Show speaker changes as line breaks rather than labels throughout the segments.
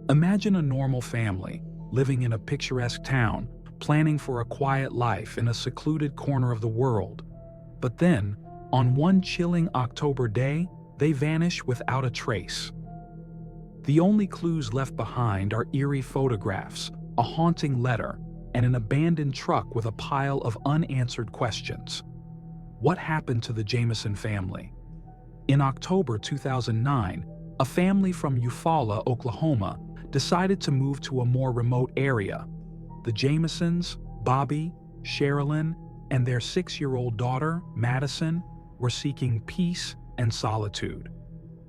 Imagine a normal family, living in a picturesque town, planning for a quiet life in a secluded corner of the world. But then, on one chilling October day, they vanish without a trace. The only clues left behind are eerie photographs, a haunting letter, and an abandoned truck with a pile of unanswered questions. What happened to the Jamison family? In October 2009, a family from Eufaula, Oklahoma, decided to move to a more remote area. The Jamisons, Bobby, Sherilynn, and their 6-year-old daughter, Madyson, were seeking peace and solitude.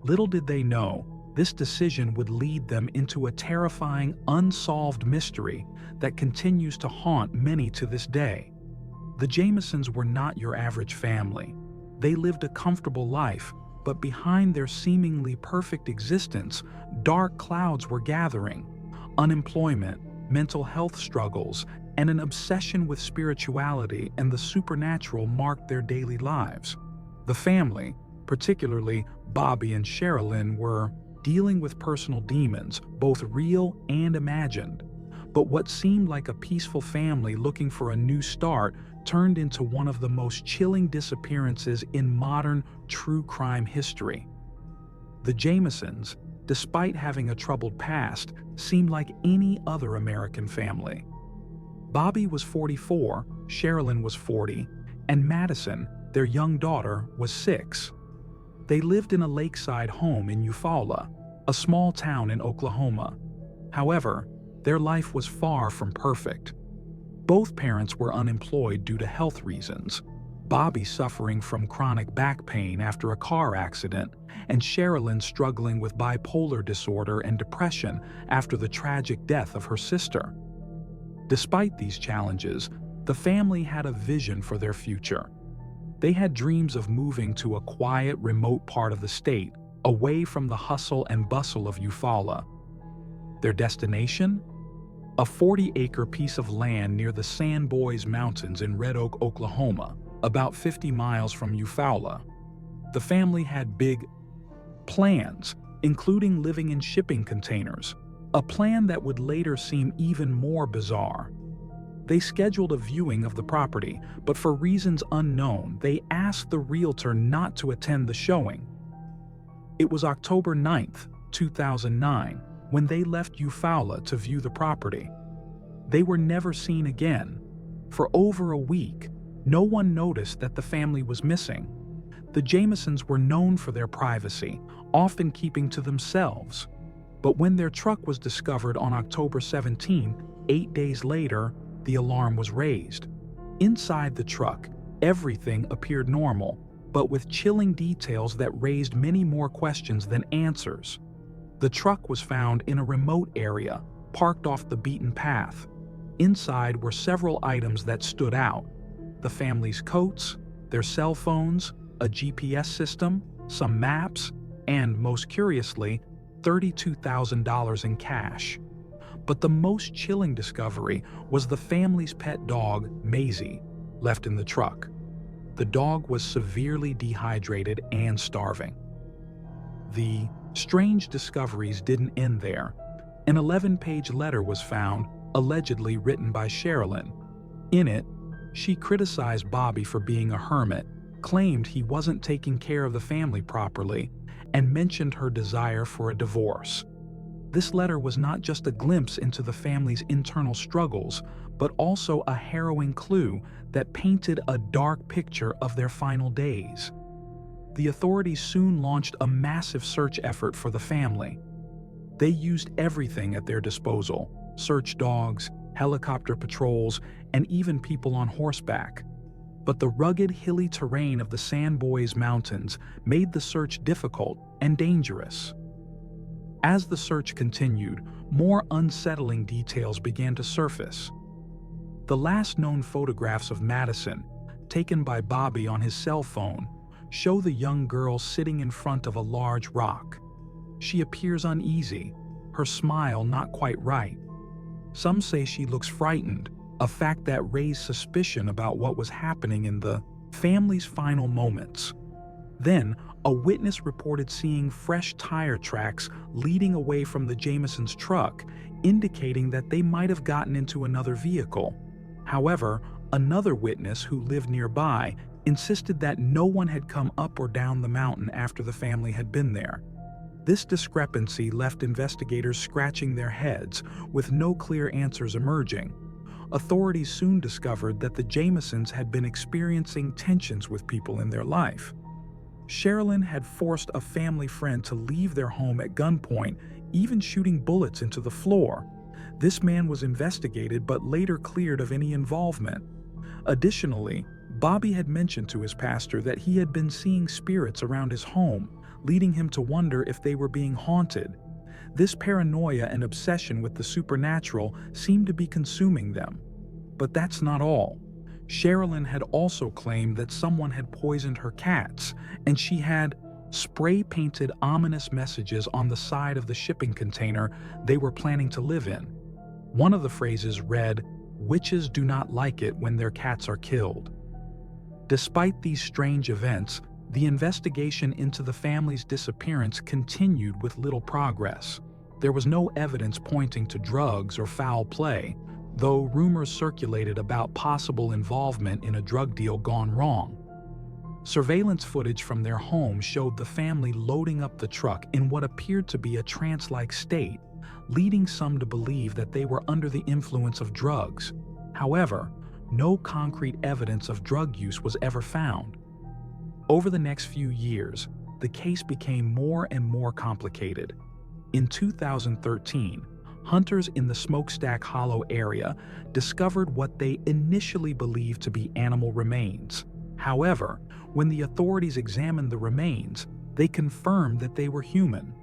Little did they know, this decision would lead them into a terrifying, unsolved mystery that continues to haunt many to this day. The Jamisons were not your average family. They lived a comfortable life, but behind their seemingly perfect existence, dark clouds were gathering. Unemployment, mental health struggles, and an obsession with spirituality and the supernatural marked their daily lives. The family, particularly Bobby and Sherilynn, were dealing with personal demons, both real and imagined. But what seemed like a peaceful family looking for a new start turned into one of the most chilling disappearances in modern true crime history. The Jamisons, despite having a troubled past, seemed like any other American family. Bobby was 44, Sherilynn was 40, and Madyson, their young daughter, was 6. They lived in a lakeside home in Eufaula, a small town in Oklahoma. However, their life was far from perfect. Both parents were unemployed due to health reasons, Bobby suffering from chronic back pain after a car accident, and Sherilynn struggling with bipolar disorder and depression after the tragic death of her sister. Despite these challenges, the family had a vision for their future. They had dreams of moving to a quiet, remote part of the state, away from the hustle and bustle of Eufaula. Their destination? A 40-acre piece of land near the San Bois Mountains in Red Oak, Oklahoma, about 50 miles from Eufaula. The family had big plans, including living in shipping containers, a plan that would later seem even more bizarre. They scheduled a viewing of the property, but for reasons unknown, they asked the realtor not to attend the showing. It was October 9th, 2009, when they left Eufaula to view the property. They were never seen again. For over a week, no one noticed that the family was missing. The Jamisons were known for their privacy, often keeping to themselves. But when their truck was discovered on October 17, 8 days later, the alarm was raised. Inside the truck, everything appeared normal, but with chilling details that raised many more questions than answers. The truck was found in a remote area, parked off the beaten path. Inside were several items that stood out: the family's coats, their cell phones, a GPS system, some maps, and, most curiously, $32,000 in cash. But the most chilling discovery was the family's pet dog, Maisy, left in the truck. The dog was severely dehydrated and starving. The strange discoveries didn't end there. An 11-page letter was found, allegedly written by Sherilynn. In it, she criticized Bobby for being a hermit, claimed he wasn't taking care of the family properly, and mentioned her desire for a divorce. This letter was not just a glimpse into the family's internal struggles, but also a harrowing clue that painted a dark picture of their final days. The authorities soon launched a massive search effort for the family. They used everything at their disposal: search dogs, helicopter patrols, and even people on horseback. But the rugged, hilly terrain of the San Bois Mountains made the search difficult and dangerous. As the search continued, more unsettling details began to surface. The last known photographs of Madyson, taken by Bobby on his cell phone, show the young girl sitting in front of a large rock. She appears uneasy, her smile not quite right. Some say she looks frightened, a fact that raised suspicion about what was happening in the family's final moments. Then, a witness reported seeing fresh tire tracks leading away from the Jamisons' truck, indicating that they might have gotten into another vehicle. However, another witness who lived nearby insisted that no one had come up or down the mountain after the family had been there. This discrepancy left investigators scratching their heads, with no clear answers emerging. Authorities soon discovered that the Jamisons had been experiencing tensions with people in their life. Sherilynn had forced a family friend to leave their home at gunpoint, even shooting bullets into the floor. This man was investigated but later cleared of any involvement. Additionally, Bobby had mentioned to his pastor that he had been seeing spirits around his home, leading him to wonder if they were being haunted. This paranoia and obsession with the supernatural seemed to be consuming them. But that's not all. Sherilynn had also claimed that someone had poisoned her cats, and she had spray-painted ominous messages on the side of the shipping container they were planning to live in. One of the phrases read, "Witches do not like it when their cats are killed." Despite these strange events, the investigation into the family's disappearance continued with little progress. There was no evidence pointing to drugs or foul play, though rumors circulated about possible involvement in a drug deal gone wrong. Surveillance footage from their home showed the family loading up the truck in what appeared to be a trance-like state, leading some to believe that they were under the influence of drugs. However, no concrete evidence of drug use was ever found. Over the next few years, the case became more and more complicated. In 2013, hunters in the Smokestack Hollow area discovered what they initially believed to be animal remains. However, when the authorities examined the remains, they confirmed that they were human.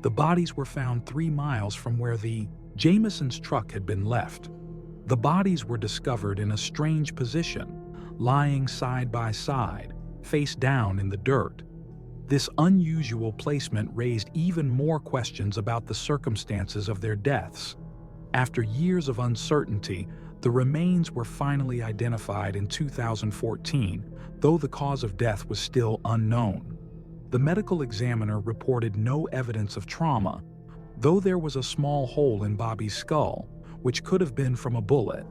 The bodies were found 3 miles from where the Jamisons' truck had been left. The bodies were discovered in a strange position, lying side by side, face down in the dirt. This unusual placement raised even more questions about the circumstances of their deaths. After years of uncertainty, the remains were finally identified in 2014, though the cause of death was still unknown. The medical examiner reported no evidence of trauma, though there was a small hole in Bobby's skull, which could have been from a bullet.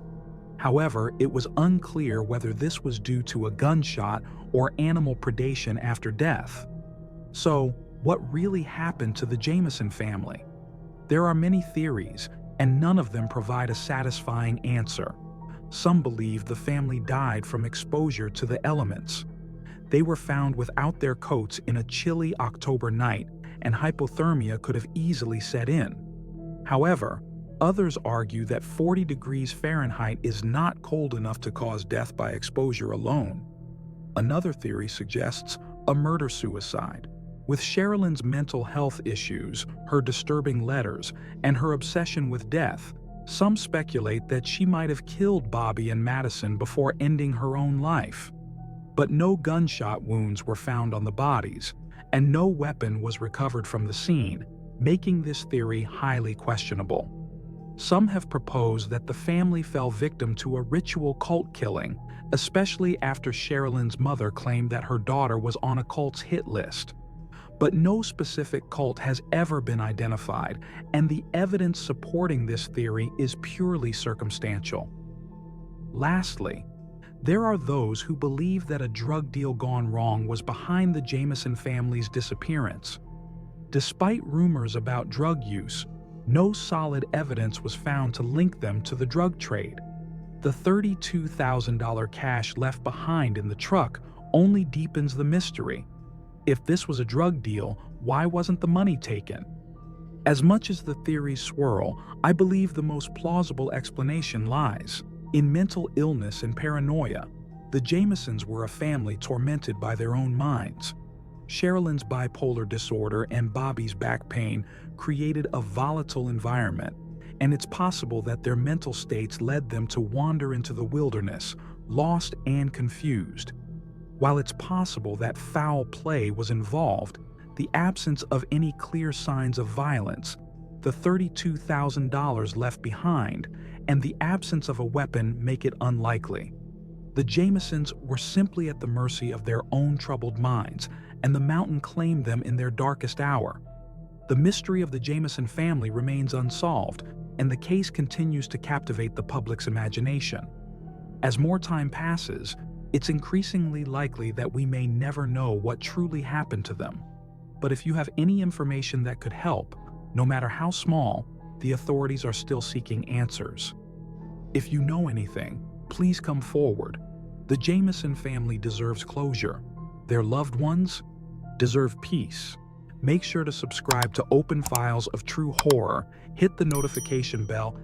However, it was unclear whether this was due to a gunshot or animal predation after death. So, what really happened to the Jamison family? There are many theories, and none of them provide a satisfying answer. Some believe the family died from exposure to the elements. They were found without their coats in a chilly October night, and hypothermia could have easily set in. However, others argue that 40 degrees Fahrenheit is not cold enough to cause death by exposure alone. Another theory suggests a murder-suicide. With Sherilynn's mental health issues, her disturbing letters, and her obsession with death, some speculate that she might have killed Bobby and Madyson before ending her own life. But no gunshot wounds were found on the bodies, and no weapon was recovered from the scene, making this theory highly questionable. Some have proposed that the family fell victim to a ritual cult killing, especially after Sherilynn's mother claimed that her daughter was on a cult's hit list. But no specific cult has ever been identified, and the evidence supporting this theory is purely circumstantial. Lastly, there are those who believe that a drug deal gone wrong was behind the Jamison family's disappearance. Despite rumors about drug use, no solid evidence was found to link them to the drug trade. The $32,000 cash left behind in the truck only deepens the mystery. If this was a drug deal, why wasn't the money taken? As much as the theories swirl, I believe the most plausible explanation lies in mental illness and paranoia. The Jamisons were a family tormented by their own minds. Sherilynn's bipolar disorder and Bobby's back pain created a volatile environment, and it's possible that their mental states led them to wander into the wilderness, lost and confused. While it's possible that foul play was involved, the absence of any clear signs of violence, the $32,000 left behind, and the absence of a weapon make it unlikely. The Jamisons were simply at the mercy of their own troubled minds, and the mountain claimed them in their darkest hour. The mystery of the Jamison family remains unsolved, and the case continues to captivate the public's imagination. As more time passes, it's increasingly likely that we may never know what truly happened to them. But if you have any information that could help, no matter how small, the authorities are still seeking answers. If you know anything, please come forward. The Jamison family deserves closure. Their loved ones deserve peace. Make sure to subscribe to Open Files of True Horror, hit the notification bell,